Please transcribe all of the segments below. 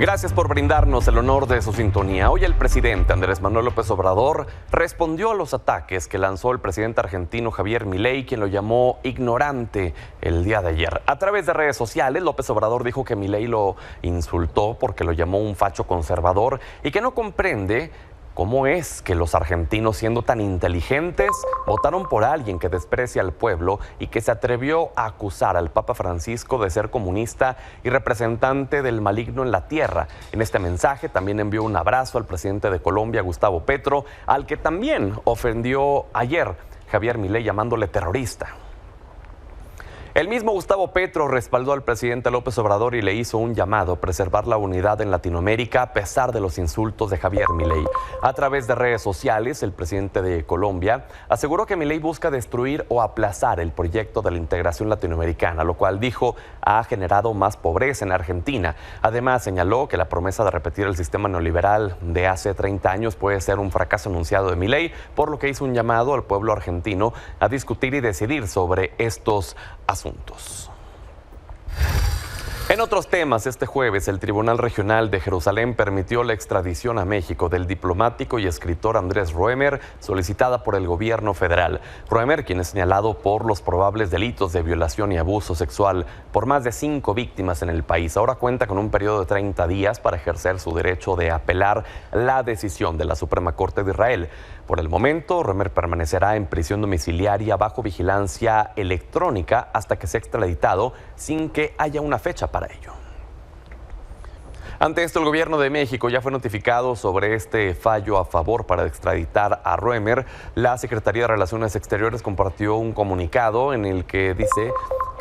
Gracias por brindarnos el honor de su sintonía. Hoy el presidente Andrés Manuel López Obrador respondió a los ataques que lanzó el presidente argentino Javier Milei, quien lo llamó ignorante el día de ayer. A través de redes sociales, López Obrador dijo que Milei lo insultó porque lo llamó un facho conservador y que no comprende ¿cómo es que los argentinos, siendo tan inteligentes, votaron por alguien que desprecia al pueblo y que se atrevió a acusar al Papa Francisco de ser comunista y representante del maligno en la tierra? En este mensaje también envió un abrazo al presidente de Colombia, Gustavo Petro, al que también ofendió ayer Javier Milei llamándole terrorista. El mismo Gustavo Petro respaldó al presidente López Obrador y le hizo un llamado a preservar la unidad en Latinoamérica a pesar de los insultos de Javier Milei. A través de redes sociales, el presidente de Colombia aseguró que Milei busca destruir o aplazar el proyecto de la integración latinoamericana, lo cual dijo ha generado más pobreza en Argentina. Además, señaló que la promesa de repetir el sistema neoliberal de hace 30 años puede ser un fracaso anunciado de Milei, por lo que hizo un llamado al pueblo argentino a discutir y decidir sobre estos asuntos. En otros temas, este jueves el Tribunal Regional de Jerusalén permitió la extradición a México del diplomático y escritor Andrés Roemer, solicitada por el gobierno federal. Roemer, quien es señalado por los probables delitos de violación y abuso sexual por más de 5 víctimas en el país, ahora cuenta con un periodo de 30 días para ejercer su derecho de apelar la decisión de la Suprema Corte de Israel. Por el momento, Roemer permanecerá en prisión domiciliaria bajo vigilancia electrónica hasta que sea extraditado sin que haya una fecha para ello. Ante esto, el gobierno de México ya fue notificado sobre este fallo a favor para extraditar a Roemer. La Secretaría de Relaciones Exteriores compartió un comunicado en el que dice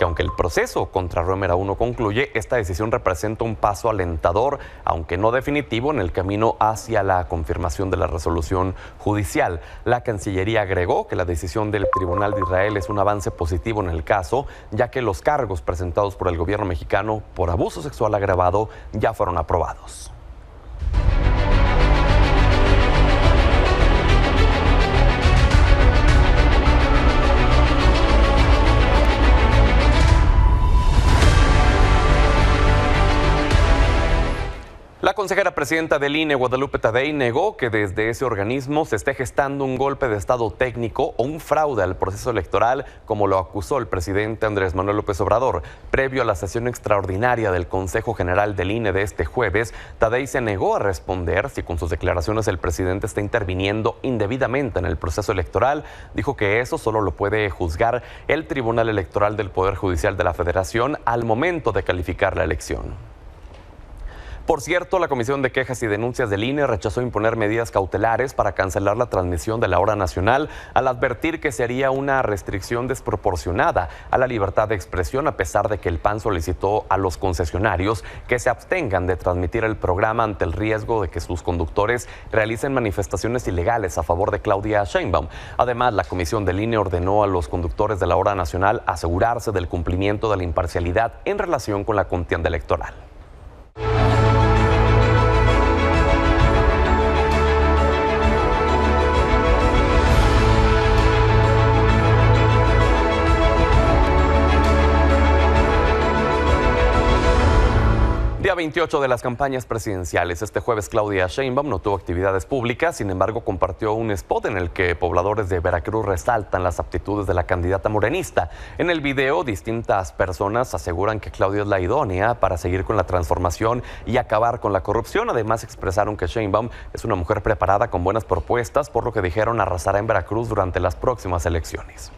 que aunque el proceso contra Roemer aún no concluye, esta decisión representa un paso alentador, aunque no definitivo, en el camino hacia la confirmación de la resolución judicial. La Cancillería agregó que la decisión del Tribunal de Israel es un avance positivo en el caso, ya que los cargos presentados por el gobierno mexicano por abuso sexual agravado ya fueron aprobados. La consejera presidenta del INE, Guadalupe Tadei, negó que desde ese organismo se esté gestando un golpe de estado técnico o un fraude al proceso electoral, como lo acusó el presidente Andrés Manuel López Obrador. Previo a la sesión extraordinaria del Consejo General del INE de este jueves, Tadei se negó a responder si con sus declaraciones el presidente está interviniendo indebidamente en el proceso electoral. Dijo que eso solo lo puede juzgar el Tribunal Electoral del Poder Judicial de la Federación al momento de calificar la elección. Por cierto, la Comisión de Quejas y Denuncias del INE rechazó imponer medidas cautelares para cancelar la transmisión de la hora nacional al advertir que sería una restricción desproporcionada a la libertad de expresión, a pesar de que el PAN solicitó a los concesionarios que se abstengan de transmitir el programa ante el riesgo de que sus conductores realicen manifestaciones ilegales a favor de Claudia Sheinbaum. Además, la Comisión del INE ordenó a los conductores de la hora nacional asegurarse del cumplimiento de la imparcialidad en relación con la contienda electoral. Día 28 de las campañas presidenciales. Este jueves Claudia Sheinbaum no tuvo actividades públicas, sin embargo compartió un spot en el que pobladores de Veracruz resaltan las aptitudes de la candidata morenista. En el video, distintas personas aseguran que Claudia es la idónea para seguir con la transformación y acabar con la corrupción. Además, expresaron que Sheinbaum es una mujer preparada con buenas propuestas, por lo que dijeron arrasará en Veracruz durante las próximas elecciones.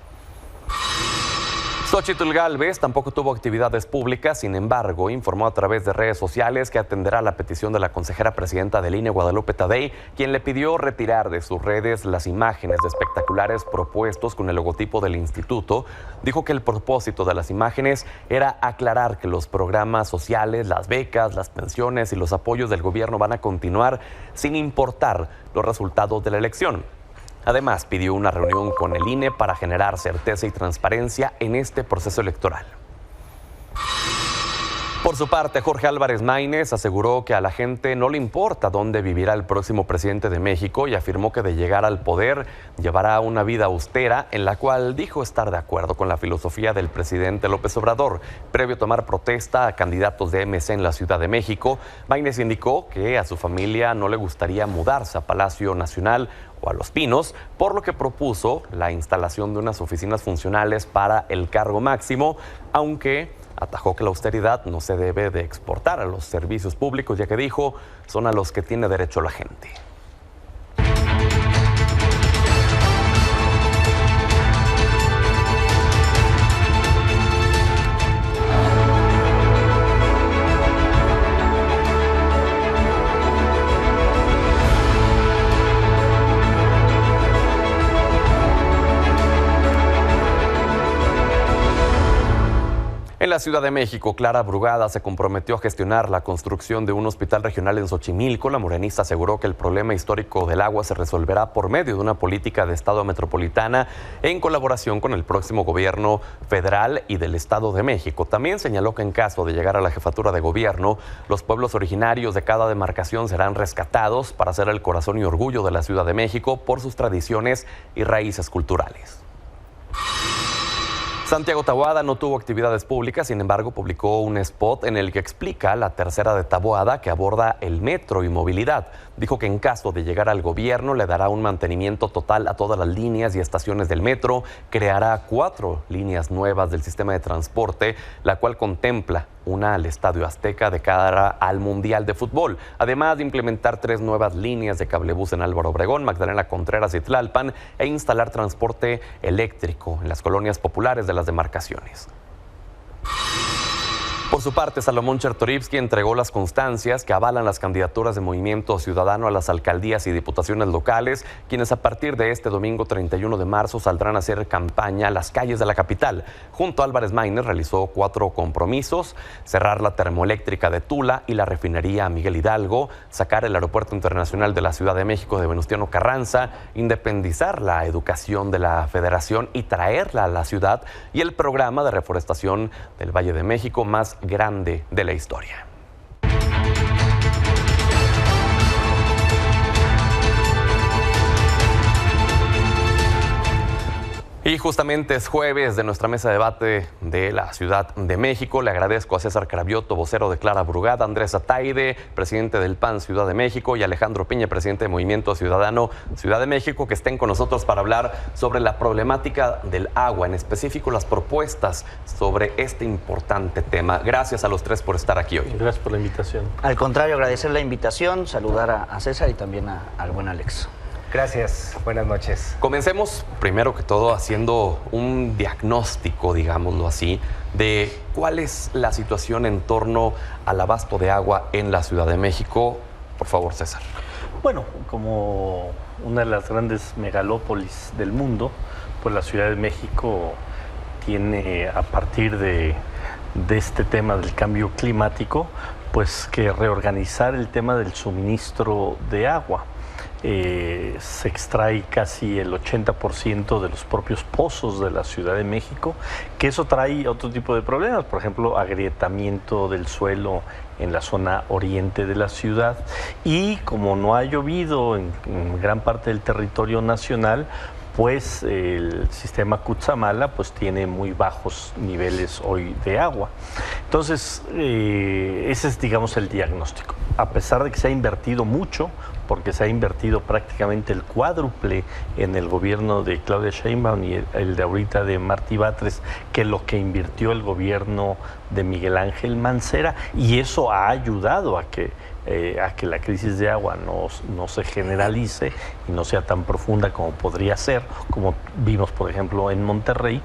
Xóchitl Gálvez tampoco tuvo actividades públicas, sin embargo, informó a través de redes sociales que atenderá la petición de la consejera presidenta del INE, Guadalupe Tadei, quien le pidió retirar de sus redes las imágenes de espectaculares propuestos con el logotipo del instituto. Dijo que el propósito de las imágenes era aclarar que los programas sociales, las becas, las pensiones y los apoyos del gobierno van a continuar sin importar los resultados de la elección. Además, pidió una reunión con el INE para generar certeza y transparencia en este proceso electoral. Por su parte, Jorge Álvarez Maínez aseguró que a la gente no le importa dónde vivirá el próximo presidente de México y afirmó que de llegar al poder llevará una vida austera, en la cual dijo estar de acuerdo con la filosofía del presidente López Obrador. Previo a tomar protesta a candidatos de MC en la Ciudad de México, Maínez indicó que a su familia no le gustaría mudarse a Palacio Nacional o a Los Pinos, por lo que propuso la instalación de unas oficinas funcionales para el cargo máximo, aunque atajó que la austeridad no se debe de exportar a los servicios públicos, ya que dijo son a los que tiene derecho la gente. En la Ciudad de México, Clara Brugada se comprometió a gestionar la construcción de un hospital regional en Xochimilco. La morenista aseguró que el problema histórico del agua se resolverá por medio de una política de Estado metropolitana en colaboración con el próximo gobierno federal y del Estado de México. También señaló que en caso de llegar a la jefatura de gobierno, los pueblos originarios de cada demarcación serán rescatados para ser el corazón y orgullo de la Ciudad de México por sus tradiciones y raíces culturales. Santiago Taboada no tuvo actividades públicas, sin embargo, publicó un spot en el que explica la tercera de Taboada que aborda el metro y movilidad. Dijo que en caso de llegar al gobierno le dará un mantenimiento total a todas las líneas y estaciones del metro, creará 4 líneas nuevas del sistema de transporte, la cual contempla una al Estadio Azteca de cara al Mundial de Fútbol, además de implementar 3 nuevas líneas de cablebús en Álvaro Obregón, Magdalena Contreras y Tlalpan, e instalar transporte eléctrico en las colonias populares de las demarcaciones. Por su parte, Salomón Chertorivsky entregó las constancias que avalan las candidaturas de Movimiento Ciudadano a las alcaldías y diputaciones locales, quienes a partir de este domingo 31 de marzo saldrán a hacer campaña a las calles de la capital. Junto a Álvarez Maínez realizó 4 compromisos: cerrar la termoeléctrica de Tula y la refinería Miguel Hidalgo, sacar el aeropuerto internacional de la Ciudad de México de Venustiano Carranza, independizar la educación de la Federación y traerla a la ciudad, y el programa de reforestación del Valle de México más grande de la historia. Y justamente es jueves de nuestra mesa de debate de la Ciudad de México. Le agradezco a César Cravioto, vocero de Clara Brugada, Andrés Ataide, presidente del PAN Ciudad de México, y Alejandro Piña, presidente de Movimiento Ciudadano Ciudad de México, que estén con nosotros para hablar sobre la problemática del agua, en específico las propuestas sobre este importante tema. Gracias a los 3 por estar aquí hoy. Gracias por la invitación. Al contrario, agradecer la invitación, saludar a César y también al buen Alex. Gracias, buenas noches. Comencemos primero que todo haciendo un diagnóstico, digámoslo así, de cuál es la situación en torno al abasto de agua en la Ciudad de México. Por favor, César. Bueno, como una de las grandes megalópolis del mundo, pues la Ciudad de México tiene, a partir de este tema del cambio climático, pues que reorganizar el tema del suministro de agua. Se extrae casi el 80% de los propios pozos de la Ciudad de México, que eso trae otro tipo de problemas, por ejemplo, agrietamiento del suelo en la zona oriente de la ciudad, y como no ha llovido en gran parte del territorio nacional, pues el sistema Cutzamala pues tiene muy bajos niveles hoy de agua. Entonces, ese es, digamos, el diagnóstico. A pesar de que se ha invertido mucho, porque se ha invertido prácticamente el cuádruple en el gobierno de Claudia Sheinbaum y el de ahorita de Martí Batres, que lo que invirtió el gobierno de Miguel Ángel Mancera, y eso ha ayudado a que la crisis de agua no se generalice y no sea tan profunda como podría ser, como vimos por ejemplo en Monterrey.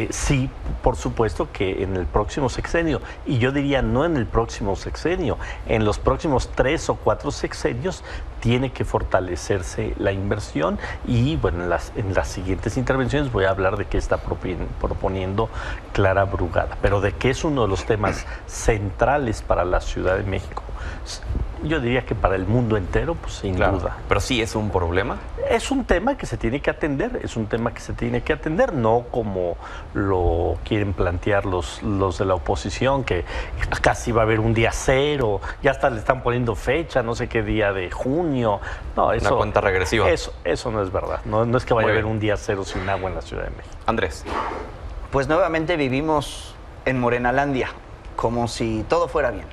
Sí, por supuesto que en el próximo sexenio, y yo diría no en el próximo sexenio, en los próximos 3 o 4 sexenios tiene que fortalecerse la inversión, y bueno, en las siguientes intervenciones voy a hablar de qué está proponiendo Clara Brugada, pero de qué es uno de los temas centrales para la Ciudad de México. Yo diría que para el mundo entero, pues sin duda. Pero sí es un problema. Es un tema que se tiene que atender, no como lo quieren plantear los de la oposición, que casi va a haber un día cero, ya hasta le están poniendo fecha, no sé qué día de junio. No, eso, una cuenta regresiva. Eso no es verdad, no es que vaya a haber un día cero sin agua en la Ciudad de México. Andrés. Pues nuevamente vivimos en Morenalandia, como si todo fuera bien.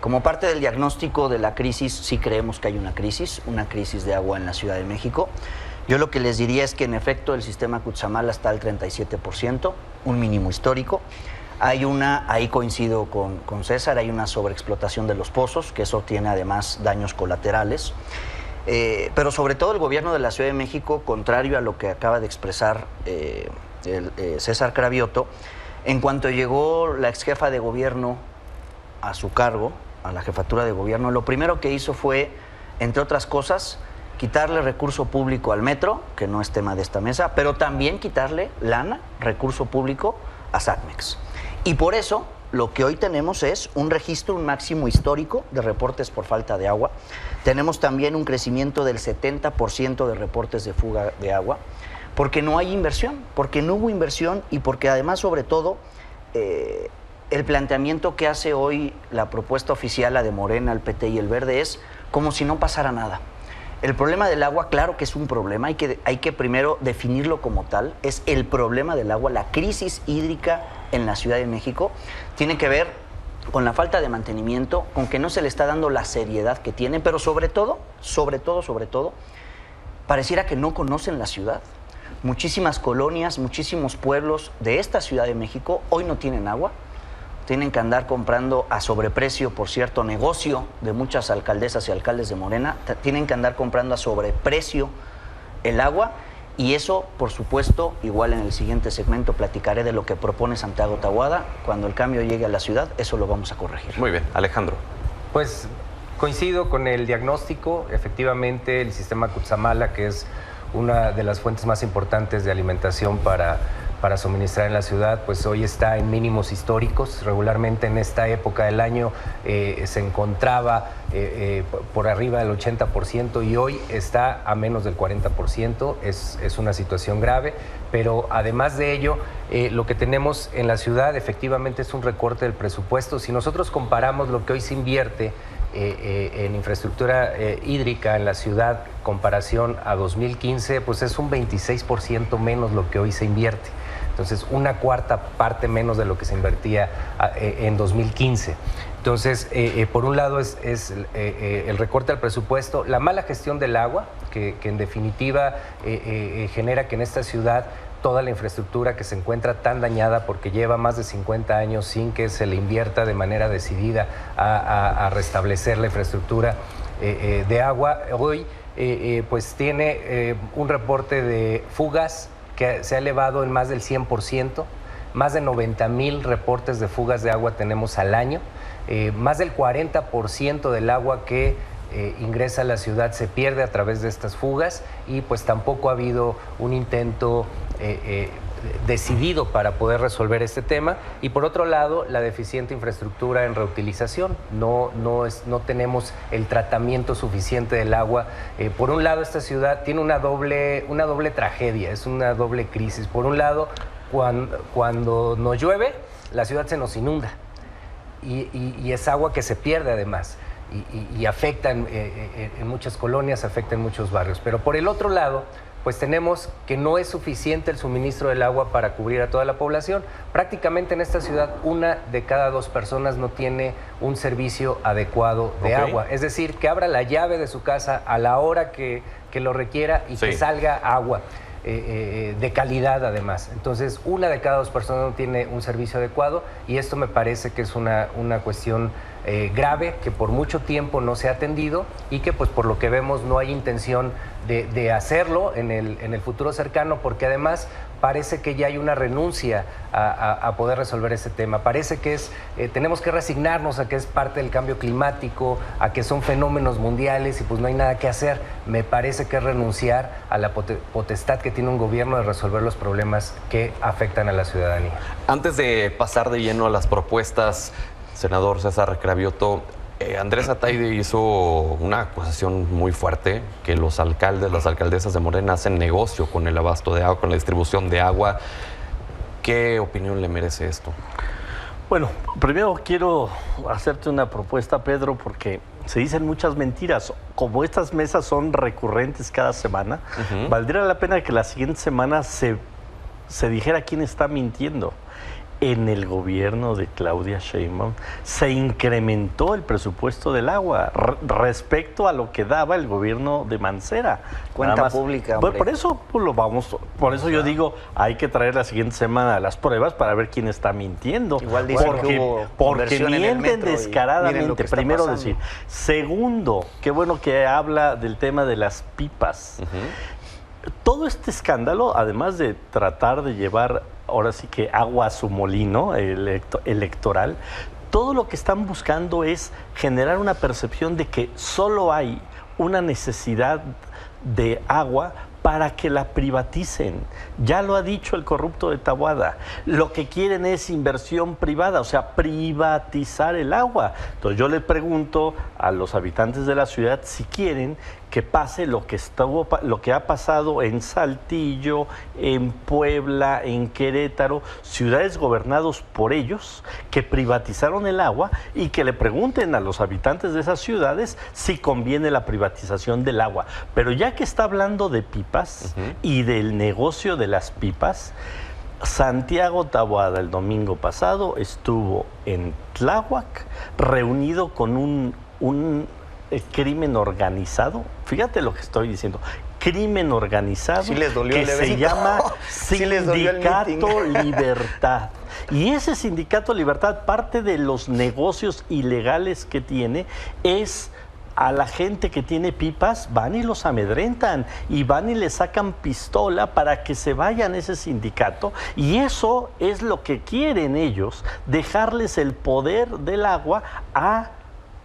Como parte del diagnóstico de la crisis, sí creemos que hay una crisis de agua en la Ciudad de México. Yo lo que les diría es que en efecto el sistema Cutzamala está al 37%, un mínimo histórico. Ahí coincido con César, hay una sobreexplotación de los pozos, que eso tiene además daños colaterales. Pero sobre todo el gobierno de la Ciudad de México, contrario a lo que acaba de expresar César Cravioto, en cuanto llegó la ex jefa de gobierno a su cargo, a la jefatura de gobierno, lo primero que hizo fue, entre otras cosas, quitarle recurso público al metro, que no es tema de esta mesa, pero también quitarle recurso público a SACMEX. Y por eso lo que hoy tenemos es un registro, un máximo histórico de reportes por falta de agua. Tenemos también un crecimiento del 70% de reportes de fuga de agua, porque no hay inversión, porque no hubo inversión y porque además, sobre todo, el planteamiento que hace hoy la propuesta oficial, la de Morena, el PT y el Verde, es como si no pasara nada. El problema del agua, claro que es un problema, hay que primero definirlo como tal, es el problema del agua, la crisis hídrica en la Ciudad de México, tiene que ver con la falta de mantenimiento, con que no se le está dando la seriedad que tiene, pero sobre todo, pareciera que no conocen la ciudad. Muchísimas colonias, muchísimos pueblos de esta Ciudad de México hoy no tienen agua. Tienen que andar comprando a sobreprecio, por cierto, negocio de muchas alcaldesas y alcaldes de Morena, tienen que andar comprando a sobreprecio el agua y eso, por supuesto, igual en el siguiente segmento platicaré de lo que propone Santiago Taboada. Cuando el cambio llegue a la ciudad, eso lo vamos a corregir. Muy bien, Alejandro. Pues coincido con el diagnóstico, efectivamente el sistema Cutzamala, que es una de las fuentes más importantes de alimentación para suministrar en la ciudad, pues hoy está en mínimos históricos. Regularmente en esta época del año se encontraba por arriba del 80% y hoy está a menos del 40%. Es una situación grave, pero además de ello, lo que tenemos en la ciudad efectivamente es un recorte del presupuesto. Si nosotros comparamos lo que hoy se invierte en infraestructura hídrica en la ciudad, comparación a 2015, pues es un 26% menos lo que hoy se invierte. Entonces, una cuarta parte menos de lo que se invertía en 2015. Entonces, por un lado es el recorte al presupuesto, la mala gestión del agua, que en definitiva genera que en esta ciudad toda la infraestructura que se encuentra tan dañada porque lleva más de 50 años sin que se le invierta de manera decidida a restablecer la infraestructura de agua, hoy pues tiene un reporte de fugas que se ha elevado en más del 100%, más de 90,000 reportes de fugas de agua tenemos al año, más del 40% del agua que ingresa a la ciudad se pierde a través de estas fugas y pues tampoco ha habido un intento decidido para poder resolver este tema. Y por otro lado, la deficiente infraestructura en reutilización. No tenemos el tratamiento suficiente del agua. Por un lado, esta ciudad tiene una doble tragedia, es una doble crisis. Por un lado, cuando nos llueve, la ciudad se nos inunda y es agua que se pierde además. Y afecta en muchas colonias, afecta en muchos barrios. Pero por el otro lado, pues tenemos que no es suficiente el suministro del agua para cubrir a toda la población. Prácticamente en esta ciudad, 1 de cada 2 personas no tiene un servicio adecuado de agua. Es decir, que abra la llave de su casa a la hora que lo requiera y que salga agua. De calidad además. Entonces, 1 de cada 2 personas no tiene un servicio adecuado y esto me parece que es una cuestión grave que por mucho tiempo no se ha atendido y que pues por lo que vemos no hay intención de hacerlo en el futuro cercano, porque además parece que ya hay una renuncia a poder resolver este tema. Parece que tenemos que resignarnos a que es parte del cambio climático, a que son fenómenos mundiales y pues no hay nada que hacer. Me parece que es renunciar a la potestad que tiene un gobierno de resolver los problemas que afectan a la ciudadanía. Antes de pasar de lleno a las propuestas, senador César Cravioto, Andrés Ataide hizo una acusación muy fuerte, que los alcaldes, las alcaldesas de Morena hacen negocio con el abasto de agua, con la distribución de agua. ¿Qué opinión le merece esto? Bueno, primero quiero hacerte una propuesta, Pedro, porque se dicen muchas mentiras. Como estas mesas son recurrentes cada semana, valdría la pena que la siguiente semana se dijera quién está mintiendo. En el gobierno de Claudia Sheinbaum se incrementó el presupuesto del agua respecto a lo que daba el gobierno de Mancera. Cuenta pública, hombre. Por eso por eso yo digo, hay que traer la siguiente semana las pruebas para ver quién está mintiendo. Igual dicen que hubo porque mienten descaradamente, primero pasando. decir. Segundo, qué bueno que habla del tema de las pipas. Todo este escándalo, además de tratar de llevar ahora sí que agua a su molino electoral, todo lo que están buscando es generar una percepción de que solo hay una necesidad de agua para que la privaticen. Ya lo ha dicho el corrupto de Taboada. Lo que quieren es inversión privada, o sea, privatizar el agua. Entonces yo le pregunto a los habitantes de la ciudad si quieren que pase lo que ha pasado en Saltillo, en Puebla, en Querétaro, ciudades gobernados por ellos, que privatizaron el agua, y que le pregunten a los habitantes de esas ciudades si conviene la privatización del agua. Pero ya que está hablando de pipas y del negocio de las pipas, Santiago Taboada el domingo pasado estuvo en Tláhuac reunido con un crimen organizado. Fíjate lo que estoy diciendo. Crimen organizado, sí les dolió que el se evento. llama Sí les dolió el Sindicato meeting. Libertad. Y ese Sindicato Libertad, parte de los negocios ilegales que tiene es a la gente que tiene pipas, van y los amedrentan y van y le sacan pistola para que se vayan a ese sindicato, y eso es lo que quieren ellos, dejarles el poder del agua a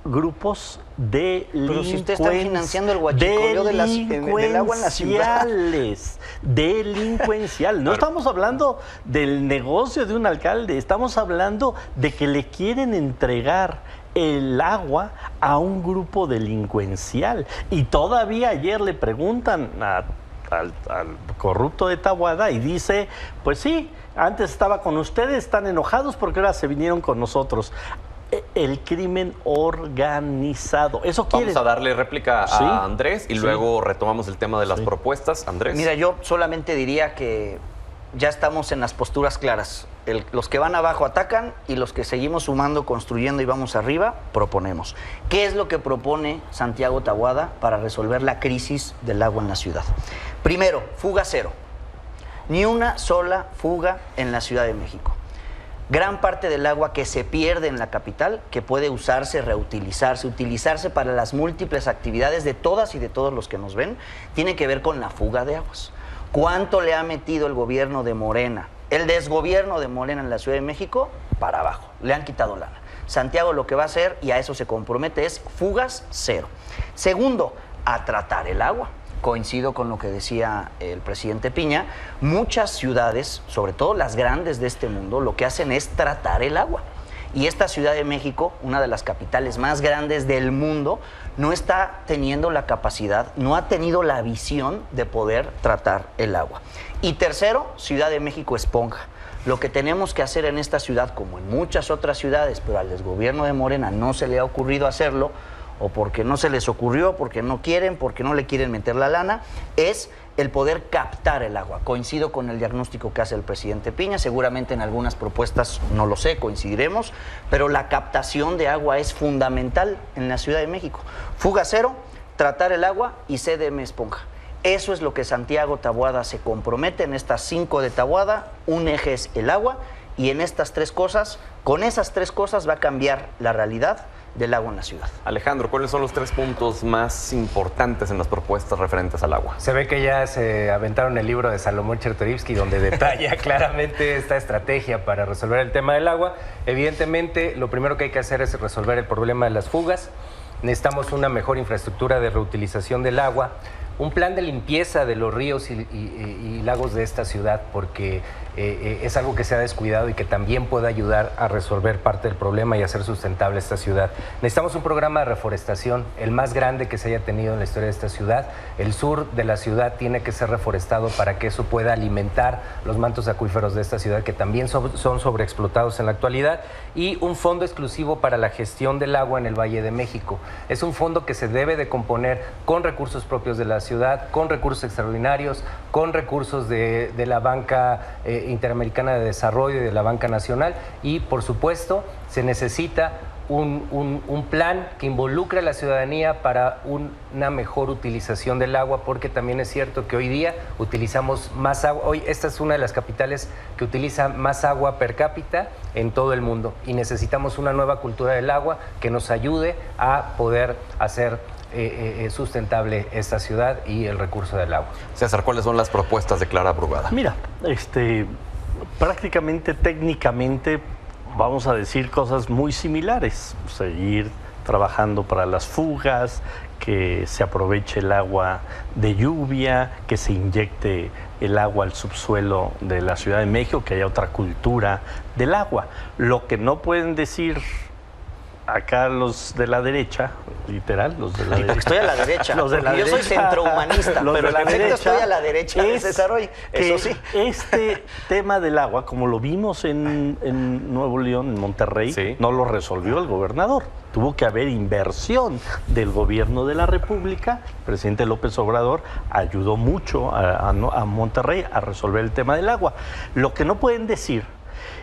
grupos Pero si usted está financiando el huachicoleo del agua en la ciudad. Delincuencial. No estamos hablando del negocio de un alcalde, estamos hablando de que le quieren entregar el agua a un grupo delincuencial. Y todavía ayer le preguntan al corrupto de Taboada y dice, pues sí, antes estaba con ustedes, están enojados porque ahora se vinieron con nosotros. El crimen organizado. Eso quiere. Vamos a darle réplica a Andrés y luego retomamos el tema de las propuestas. Andrés. Mira, yo solamente diría que ya estamos en las posturas claras. Los que van abajo atacan y los que seguimos sumando, construyendo y vamos arriba, proponemos. ¿Qué es lo que propone Santiago Taboada para resolver la crisis del agua en la ciudad? Primero, fuga cero. Ni una sola fuga en la Ciudad de México. Gran parte del agua que se pierde en la capital, que puede usarse, reutilizarse, utilizarse para las múltiples actividades de todas y de todos los que nos ven, tiene que ver con la fuga de aguas. ¿Cuánto le ha metido el gobierno de Morena, el desgobierno de Morena en la Ciudad de México? Para abajo, le han quitado lana. Santiago lo que va a hacer, y a eso se compromete, es fugas cero. Segundo, a tratar el agua. Coincido con lo que decía el presidente Piña, muchas ciudades, sobre todo las grandes de este mundo, lo que hacen es tratar el agua. Y esta Ciudad de México, una de las capitales más grandes del mundo, no está teniendo la capacidad, no ha tenido la visión de poder tratar el agua. Y tercero, Ciudad de México esponja. Lo que tenemos que hacer en esta ciudad, como en muchas otras ciudades, pero al desgobierno de Morena no se le ha ocurrido hacerlo, o porque no se les ocurrió, porque no quieren, porque no le quieren meter la lana, es el poder captar el agua. Coincido con el diagnóstico que hace el presidente Piña, seguramente en algunas propuestas, no lo sé, coincidiremos, pero la captación de agua es fundamental en la Ciudad de México. Fuga cero, tratar el agua y CDM esponja. Eso es lo que Santiago Taboada se compromete en estas 5 de Taboada. Un eje es el agua, y en estas 3 cosas, con esas 3 cosas va a cambiar la realidad del agua en la ciudad. Alejandro, ¿cuáles son los 3 puntos más importantes en las propuestas referentes al agua? Se ve que ya se aventaron el libro de Salomón Chertorivsky, donde detalla claramente esta estrategia para resolver el tema del agua. Evidentemente, lo primero que hay que hacer es resolver el problema de las fugas. Necesitamos una mejor infraestructura de reutilización del agua, un plan de limpieza de los ríos y lagos de esta ciudad, porque es algo que se ha descuidado y que también puede ayudar a resolver parte del problema y hacer sustentable esta ciudad. Necesitamos un programa de reforestación, el más grande que se haya tenido en la historia de esta ciudad. El sur de la ciudad tiene que ser reforestado para que eso pueda alimentar los mantos acuíferos de esta ciudad, que también son sobreexplotados en la actualidad, y un fondo exclusivo para la gestión del agua en el Valle de México. Es un fondo que se debe de componer con recursos propios de la ciudad, con recursos extraordinarios, con recursos de la Banca Interamericana de Desarrollo y de la Banca Nacional, y por supuesto se necesita un plan que involucre a la ciudadanía para una mejor utilización del agua, porque también es cierto que hoy día utilizamos más agua. Hoy esta es una de las capitales que utiliza más agua per cápita en todo el mundo, y necesitamos una nueva cultura del agua que nos ayude a poder hacer sustentable esta ciudad y el recurso del agua. César, ¿cuáles son las propuestas de Clara Brugada? Mira, prácticamente, técnicamente, vamos a decir cosas muy similares. Seguir trabajando para las fugas, que se aproveche el agua de lluvia, que se inyecte el agua al subsuelo de la Ciudad de México, que haya otra cultura del agua. Lo que no pueden decir acá los de la derecha, literal, los de la derecha. Estoy a la derecha. Los de la yo soy derecha, centrohumanista, los pero de la en efecto derecha estoy a la derecha de es César hoy. Eso sí. Este tema del agua, como lo vimos en Nuevo León, en Monterrey, Sí. no lo resolvió el gobernador. Tuvo que haber inversión del gobierno de la República. El presidente López Obrador ayudó mucho a Monterrey a resolver el tema del agua. Lo que no pueden decir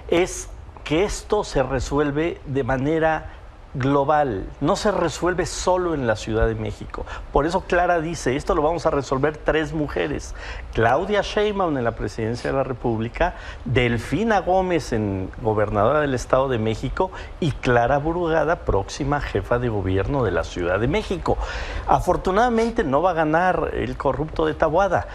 es que esto se resuelve de manera global, no se resuelve solo en la Ciudad de México. Por eso Clara dice, esto lo vamos a resolver 3 mujeres. Claudia Sheinbaum en la Presidencia de la República, Delfina Gómez en gobernadora del Estado de México y Clara Brugada, próxima jefa de gobierno de la Ciudad de México. Afortunadamente no va a ganar el corrupto de Taboada.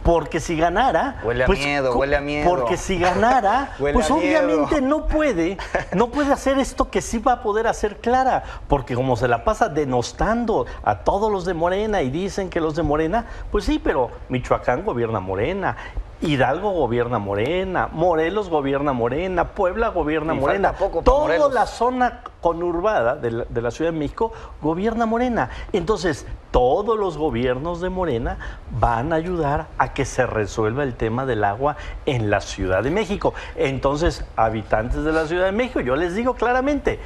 Porque si ganara... Huele a miedo, huele a miedo. Porque si ganara, Huele pues a miedo. obviamente no puede hacer esto que sí va a poder hacer Clara. Porque como se la pasa denostando a todos los de Morena y dicen que los de Morena, pues sí, pero Michoacán gobierna Morena, Hidalgo gobierna Morena, Morelos gobierna Morena, Puebla gobierna Y Morena. falta poco para Toda Morelos. la zona conurbada de la Ciudad de México gobierna Morena. Entonces, todos los gobiernos de Morena van a ayudar a que se resuelva el tema del agua en la Ciudad de México. Entonces, habitantes de la Ciudad de México, yo les digo claramente,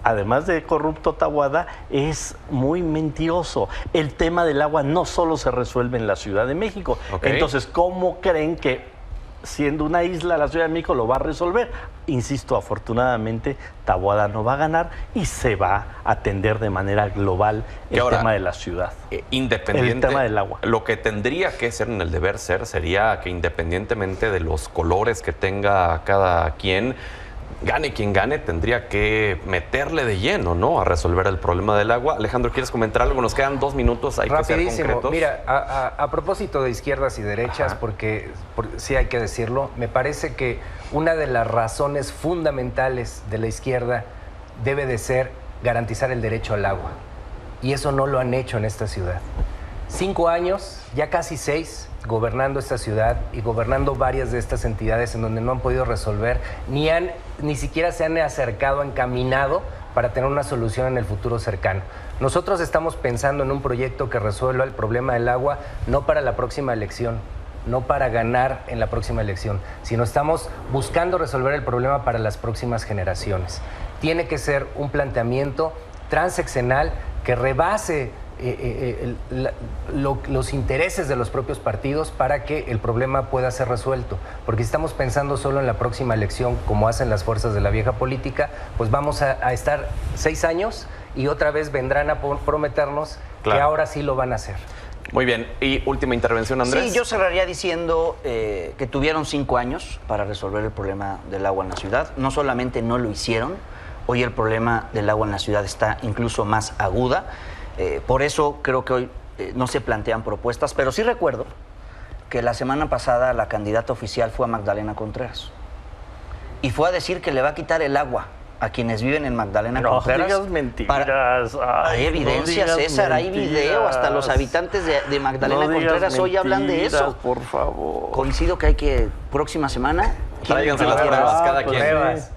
además de corrupto Taboada, es muy mentiroso. El tema del agua no solo se resuelve en la Ciudad de México. Okay. Entonces, ¿cómo creen que siendo una isla la Ciudad de México lo va a resolver? Insisto, afortunadamente Taboada no va a ganar y se va a atender de manera global el tema de la ciudad. Independiente, el tema del agua. Lo que tendría que ser en el deber ser sería que independientemente de los colores que tenga cada quien, gane quien gane, tendría que meterle de lleno, ¿no?, a resolver el problema del agua. Alejandro, ¿quieres comentar algo? Nos quedan 2 minutos, hay que ser concretos. Mira, a propósito de izquierdas y derechas, porque sí hay que decirlo, me parece que una de las razones fundamentales de la izquierda debe de ser garantizar el derecho al agua. Y eso no lo han hecho en esta ciudad. 5 años, ya casi 6, gobernando esta ciudad y gobernando varias de estas entidades en donde no han podido resolver, ni siquiera se han acercado, encaminado para tener una solución en el futuro cercano. Nosotros estamos pensando en un proyecto que resuelva el problema del agua, no para la próxima elección, no para ganar en la próxima elección, sino estamos buscando resolver el problema para las próximas generaciones. Tiene que ser un planteamiento transeccional que rebase los intereses de los propios partidos para que el problema pueda ser resuelto. Porque si estamos pensando solo en la próxima elección, como hacen las fuerzas de la vieja política, pues vamos a estar 6 años y otra vez vendrán a prometernos que ahora sí lo van a hacer. Muy bien. Y última intervención, Andrés. Sí, yo cerraría diciendo que tuvieron 5 años para resolver el problema del agua en la ciudad. No solamente no lo hicieron, hoy el problema del agua en la ciudad está incluso más aguda. Por eso creo que hoy no se plantean propuestas, pero sí recuerdo que la semana pasada la candidata oficial fue a Magdalena Contreras y fue a decir que le va a quitar el agua a quienes viven en Magdalena No Contreras. digas mentiras. Hay evidencia, no digas César, hay mentiras. video. Hasta los habitantes de Magdalena No digas Contreras hoy hablan de mentiras, eso. por favor. Coincido que hay que, próxima semana... Tráiganse las pruebas, cada quien. Pruebas.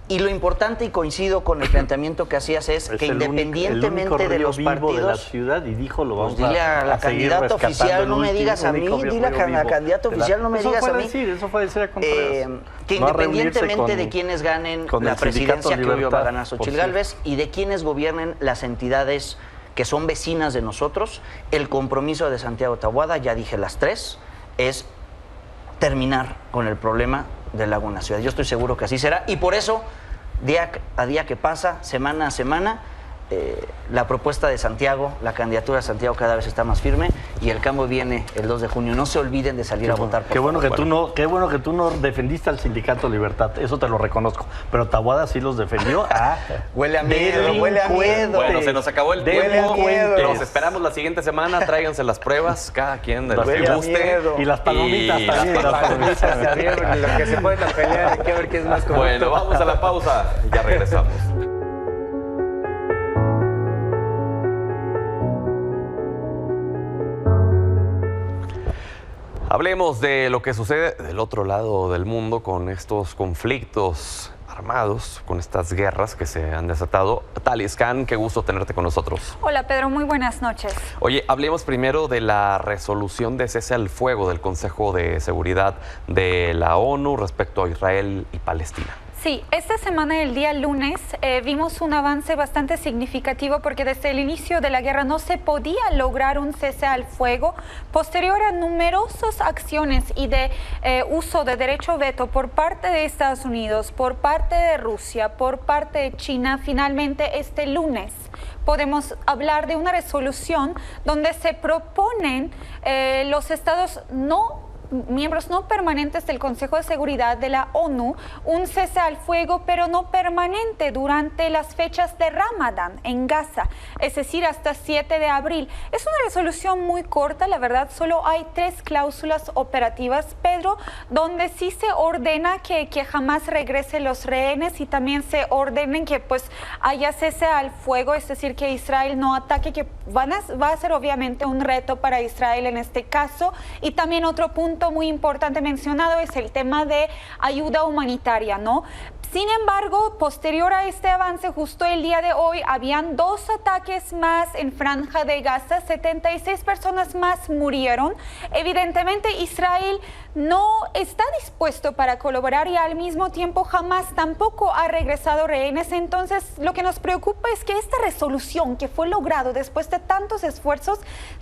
Y lo importante, y coincido con el planteamiento que hacías, es que el independientemente de los vivo de la partidos... ciudad, y dijo, lo vamos Pues dile a la seguir candidata rescatando, oficial, no el me digas a mí, único dile a río la vivo candidata de la- oficial, no me digas a mí. Eso fue decir a Contreras. Que No a reunirse independientemente de con- quienes ganen con la el Sindicato presidencia que hoy va a Libertad, ganar por Xochitl cierto. Gálvez y de quienes gobiernen las entidades que son vecinas de nosotros, el compromiso de Santiago Taboada, ya dije las tres, es terminar con el problema de Laguna Ciudad. Yo estoy seguro que así será y por eso, día a día que pasa, semana a semana, la propuesta de Santiago, la candidatura de Santiago cada vez está más firme y el cambio viene el 2 de junio. No se olviden de salir a votar. Por Qué bueno, favor. qué bueno que tú no defendiste al Sindicato Libertad, eso te lo reconozco. Pero Taboada sí los defendió. Huele a miedo, huele a miedo. Bueno, se nos acabó el tiempo. Delincuentes. Los esperamos la siguiente semana. Tráiganse las pruebas, cada quien de las Huele que a guste. miedo. Y las palomitas Y también. las palomitas. También, lo que se puede la pelea, hay que ver quién es más corrupto. Bueno, vamos a la pausa. Ya regresamos. Hablemos de lo que sucede del otro lado del mundo con estos conflictos armados, con estas guerras que se han desatado. Talis Khan, qué gusto tenerte con nosotros. Hola Pedro, muy buenas noches. Oye, hablemos primero de la resolución de cese al fuego del Consejo de Seguridad de la ONU respecto a Israel y Palestina. Sí, esta semana, el día lunes, vimos un avance bastante significativo porque desde el inicio de la guerra no se podía lograr un cese al fuego. Posterior a numerosas acciones y de uso de derecho veto por parte de Estados Unidos, por parte de Rusia, por parte de China, finalmente este lunes podemos hablar de una resolución donde se proponen los estados miembros no permanentes del Consejo de Seguridad de la ONU un cese al fuego, pero no permanente durante las fechas de Ramadán en Gaza, es decir, hasta 7 de abril. Es una resolución muy corta, la verdad, solo hay 3 cláusulas operativas, Pedro, donde sí se ordena que jamás regresen los rehenes y también se ordenen que pues haya cese al fuego, es decir, que Israel no ataque, que va a ser obviamente un reto para Israel en este caso. Y también otro punto muy importante mencionado es el tema de ayuda humanitaria, ¿no? Sin embargo, posterior a este avance, justo el día de hoy, habían 2 ataques más en Franja de Gaza, 76 personas más murieron. Evidentemente, Israel no está dispuesto para colaborar y al mismo tiempo jamás tampoco ha regresado rehenes. Entonces, lo que nos preocupa es que esta resolución que fue logrado después de tantos esfuerzos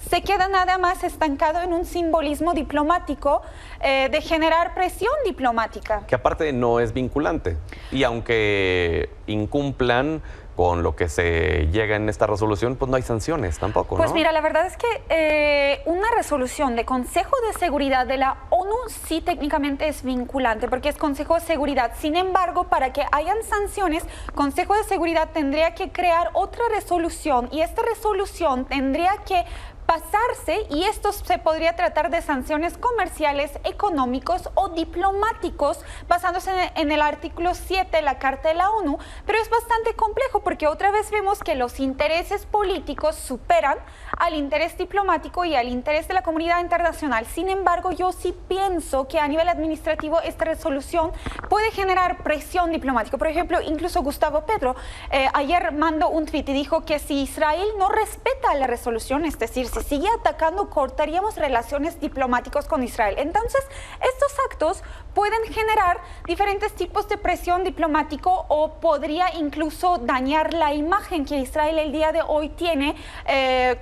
se queda nada más estancado en un simbolismo diplomático de generar presión diplomática. Que aparte no es vinculante. Y aunque incumplan con lo que se llega en esta resolución, pues no hay sanciones tampoco, ¿no? Pues mira, la verdad es que una resolución de Consejo de Seguridad de la ONU sí técnicamente es vinculante, porque es Consejo de Seguridad. Sin embargo, para que hayan sanciones, Consejo de Seguridad tendría que crear otra resolución y esta resolución tendría que pasarse y esto se podría tratar de sanciones comerciales, económicos o diplomáticos basándose en el artículo 7 de la Carta de la ONU, pero es bastante complejo porque otra vez vemos que los intereses políticos superan al interés diplomático y al interés de la comunidad internacional. Sin embargo, yo sí pienso que a nivel administrativo esta resolución puede generar presión diplomática. Por ejemplo, incluso Gustavo Petro ayer mandó un tuit y dijo que si Israel no respeta la resolución, es decir, si sigue atacando, cortaríamos relaciones diplomáticas con Israel. Entonces, estos actos pueden generar diferentes tipos de presión diplomático o podría incluso dañar la imagen que Israel el día de hoy tiene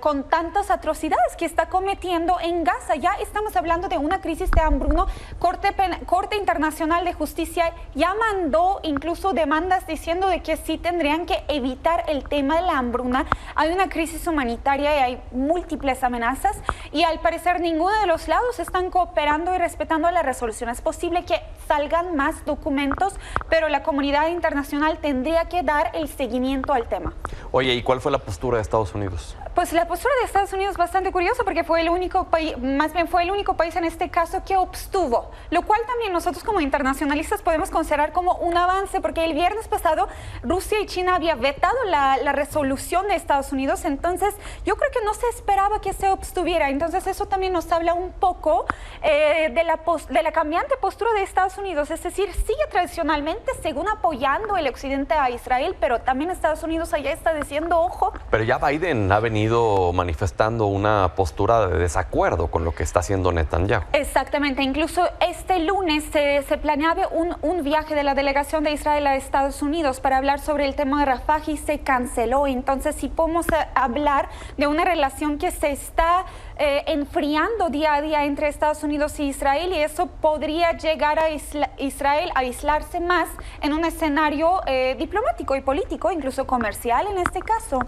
con tantas atrocidades que está cometiendo en Gaza. Ya estamos hablando de una crisis de hambruna. Corte Internacional de Justicia ya mandó incluso demandas diciendo de que sí tendrían que evitar el tema de la hambruna. Hay una crisis humanitaria y hay múltiples amenazas y al parecer ninguno de los lados están cooperando y respetando la resolución. Es posible que salgan más documentos, pero la comunidad internacional tendría que dar el seguimiento al tema. Oye, ¿y cuál fue la postura de Estados Unidos? Pues la postura de Estados Unidos es bastante curiosa porque fue el único país, más bien fue el único país en este caso que obstuvo, lo cual también nosotros como internacionalistas podemos considerar como un avance, porque el viernes pasado Rusia y China había vetado la resolución de Estados Unidos, entonces yo creo que no se esperaba que se obstuviera, entonces eso también nos habla un poco de la cambiante postura de Estados Unidos, es decir, sigue tradicionalmente según apoyando el occidente a Israel, pero también Estados Unidos allá está diciendo ojo. Pero ya Biden ha venido manifestando una postura de desacuerdo con lo que está haciendo Netanyahu. Exactamente, incluso este lunes se planeaba un viaje de la delegación de Israel a Estados Unidos para hablar sobre el tema de Rafah y se canceló. Entonces sí podemos hablar de una relación que se está enfriando día a día entre Estados Unidos y Israel, y eso podría llegar a Israel a aislarse más en un escenario diplomático y político, incluso comercial en este caso.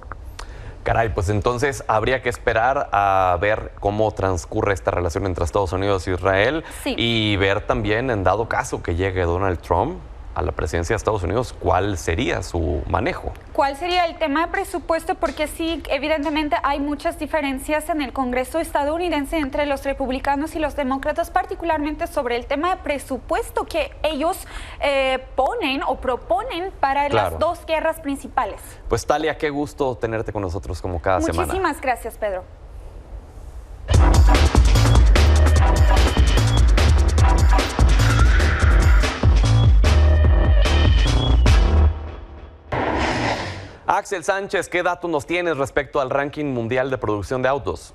Caray, pues entonces habría que esperar a ver cómo transcurre esta relación entre Estados Unidos e Israel, sí, y ver también, en dado caso que llegue Donald Trump a la presidencia de Estados Unidos, cuál sería su manejo. ¿Cuál sería el tema de presupuesto? Porque sí, evidentemente hay muchas diferencias en el Congreso estadounidense entre los republicanos y los demócratas, particularmente sobre el tema de presupuesto que ellos ponen o proponen para las dos guerras principales. Pues Talia, qué gusto tenerte con nosotros como cada semana. Muchísimas gracias, Pedro. Axel Sánchez, ¿qué datos nos tienes respecto al ranking mundial de producción de autos?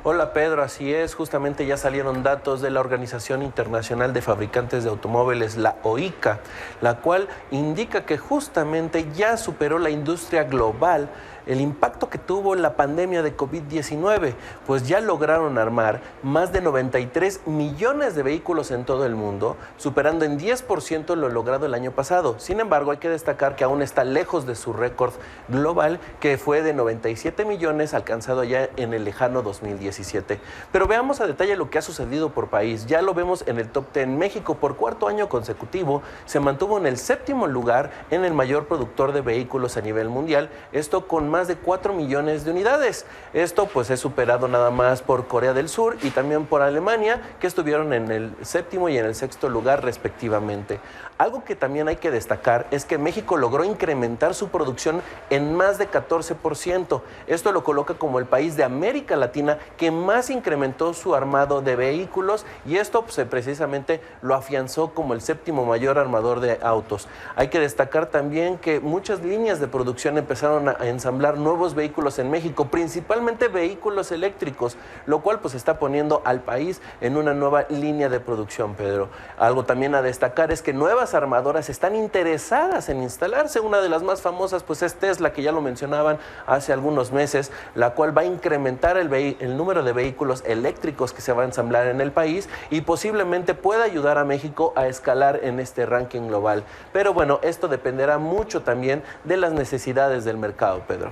Hola Pedro, así es, justamente ya salieron datos de la Organización Internacional de Fabricantes de Automóviles, la OICA, la cual indica que justamente ya superó la industria global el impacto que tuvo la pandemia de COVID-19, pues ya lograron armar más de 93 millones de vehículos en todo el mundo, superando en 10% lo logrado el año pasado. Sin embargo, hay que destacar que aún está lejos de su récord global, que fue de 97 millones, alcanzado ya en el lejano 2017. Pero veamos a detalle lo que ha sucedido por país. Ya lo vemos en el top 10. México, por cuarto año consecutivo, se mantuvo en el séptimo lugar en el mayor productor de vehículos a nivel mundial, esto con más de 4 millones de unidades. Esto pues es superado nada más por Corea del Sur y también por Alemania, que estuvieron en el séptimo y en el sexto lugar respectivamente. Algo que también hay que destacar es que México logró incrementar su producción en más de 14%. Esto lo coloca como el país de América Latina que más incrementó su armado de vehículos, y esto pues, precisamente lo afianzó como el séptimo mayor armador de autos. Hay que destacar también que muchas líneas de producción empezaron a ensamblar nuevos vehículos en México, principalmente vehículos eléctricos, lo cual pues está poniendo al país en una nueva línea de producción, Pedro. Algo también a destacar es que nuevas armadoras están interesadas en instalarse. Una de las más famosas pues es Tesla, que ya lo mencionaban hace algunos meses, la cual va a incrementar el número de vehículos eléctricos que se va a ensamblar en el país y posiblemente pueda ayudar a México a escalar en este ranking global. Pero bueno, esto dependerá mucho también de las necesidades del mercado, Pedro.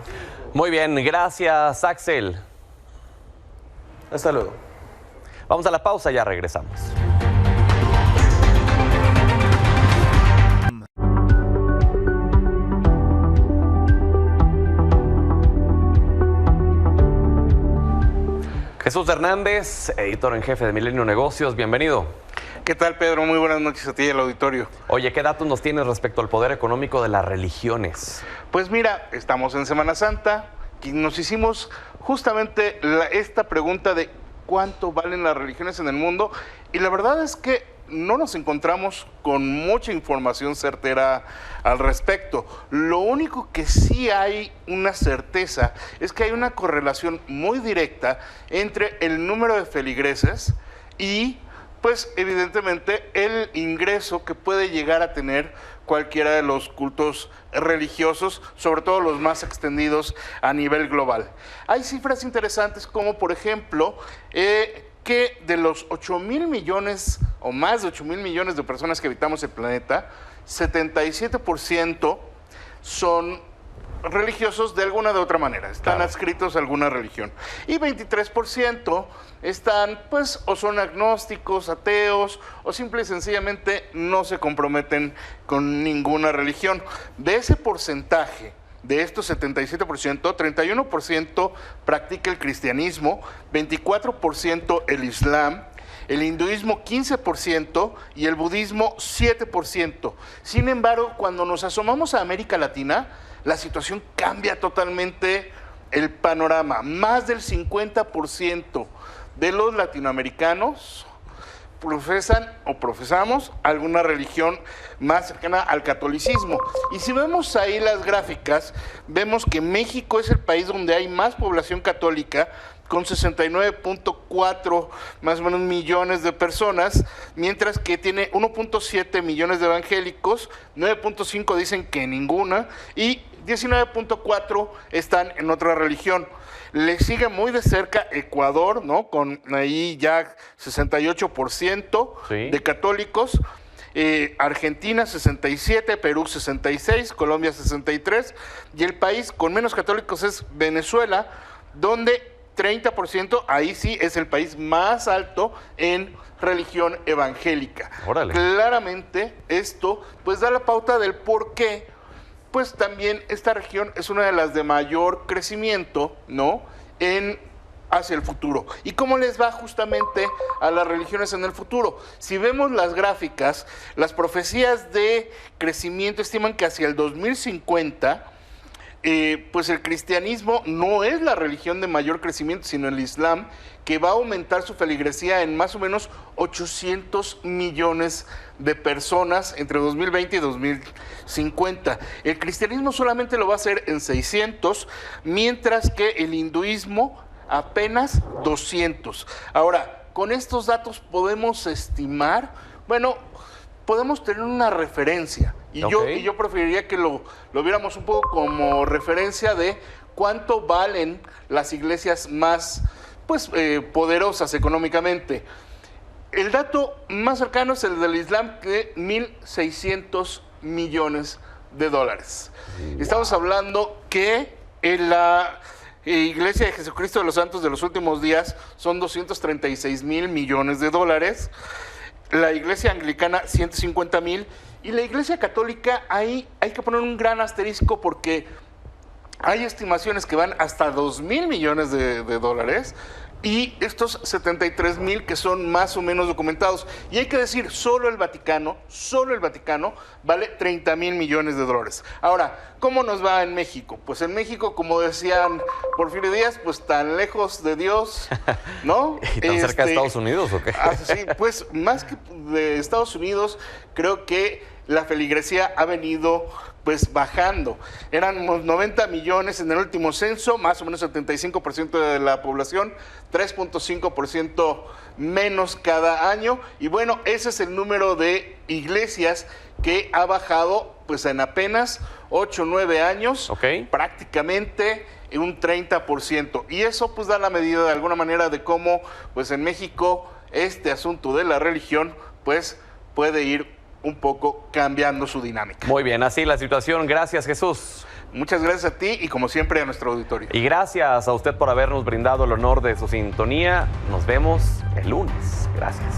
Muy bien, gracias Axel. Hasta luego. Vamos a la pausa, ya regresamos. Jesús Hernández, editor en jefe de Milenio Negocios, bienvenido. ¿Qué tal, Pedro? Muy buenas noches a ti y al auditorio. Oye, ¿qué datos nos tienes respecto al poder económico de las religiones? Pues mira, estamos en Semana Santa y nos hicimos justamente esta pregunta de cuánto valen las religiones en el mundo, y la verdad es que no nos encontramos con mucha información certera al respecto. Lo único que sí hay una certeza es que hay una correlación muy directa entre el número de feligreses y, pues, evidentemente, el ingreso que puede llegar a tener cualquiera de los cultos religiosos, sobre todo los más extendidos a nivel global. Hay cifras interesantes como, por ejemplo, que de los 8,000 millones o más de 8,000 millones de personas que habitamos el planeta, 77% son religiosos de alguna de otra manera, están adscritos a alguna religión. Y 23% están, pues, o son agnósticos, ateos, o simple y sencillamente no se comprometen con ninguna religión. De ese porcentaje De estos 77%, 31% practica el cristianismo, 24% el islam, el hinduismo 15% y el budismo 7%. Sin embargo, cuando nos asomamos a América Latina, la situación cambia totalmente el panorama. Más del 50% de los latinoamericanos profesan o profesamos alguna religión más cercana al catolicismo. Y si vemos ahí las gráficas, vemos que México es el país donde hay más población católica, con 69.4 más o menos millones de personas, mientras que tiene 1.7 millones de evangélicos, 9.5 dicen que ninguna, y 19.4 están en otra religión. Le sigue muy de cerca Ecuador, ¿no? Con ahí ya 68% Sí. de católicos. Argentina 67, Perú 66, Colombia 63, y el país con menos católicos es Venezuela, donde 30%, ahí sí es el país más alto en religión evangélica. Órale. Claramente esto pues da la pauta del por qué pues también esta región es una de las de mayor crecimiento, ¿no? Hacia el futuro. ¿Y cómo les va justamente a las religiones en el futuro? Si vemos las gráficas, las profecías de crecimiento estiman que hacia el 2050, pues el cristianismo no es la religión de mayor crecimiento, sino el islam, que va a aumentar su feligresía en más o menos 800 millones de personas entre 2020 y 2050. El cristianismo solamente lo va a hacer en 600, mientras que el hinduismo apenas 200. Ahora, con estos datos podemos estimar, bueno, podemos tener una referencia. Y yo preferiría que lo viéramos un poco como referencia de cuánto valen las iglesias más poderosas económicamente. El dato más cercano es el del Islam, de 1.600 millones de dólares. Estamos hablando que en la Iglesia de Jesucristo de los Santos de los Últimos Días son 236 mil millones de dólares. La Iglesia Anglicana 150 mil. Y la Iglesia Católica, ahí hay que poner un gran asterisco porque hay estimaciones que van hasta 2.000 millones de dólares y estos 73 mil que son más o menos documentados. Y hay que decir, solo el Vaticano vale 30 mil millones de dólares. Ahora, ¿cómo nos va en México? Pues en México, como decían Porfirio Díaz, pues tan lejos de Dios, ¿no? ¿Y tan cerca de Estados Unidos o qué? Sí, pues más que de Estados Unidos, creo que la feligresía ha venido pues bajando. Eran unos 90 millones en el último censo, más o menos 75% de la población, 3.5% menos cada año. Y bueno, ese es el número de iglesias que ha bajado pues en apenas 8 o 9 años, prácticamente un 30%. Y eso pues da la medida de alguna manera de cómo pues en México este asunto de la religión pues puede ir un poco cambiando su dinámica. Muy bien, así la situación. Gracias, Jesús. Muchas gracias a ti y como siempre a nuestro auditorio. Y gracias a usted por habernos brindado el honor de su sintonía. Nos vemos el lunes. Gracias.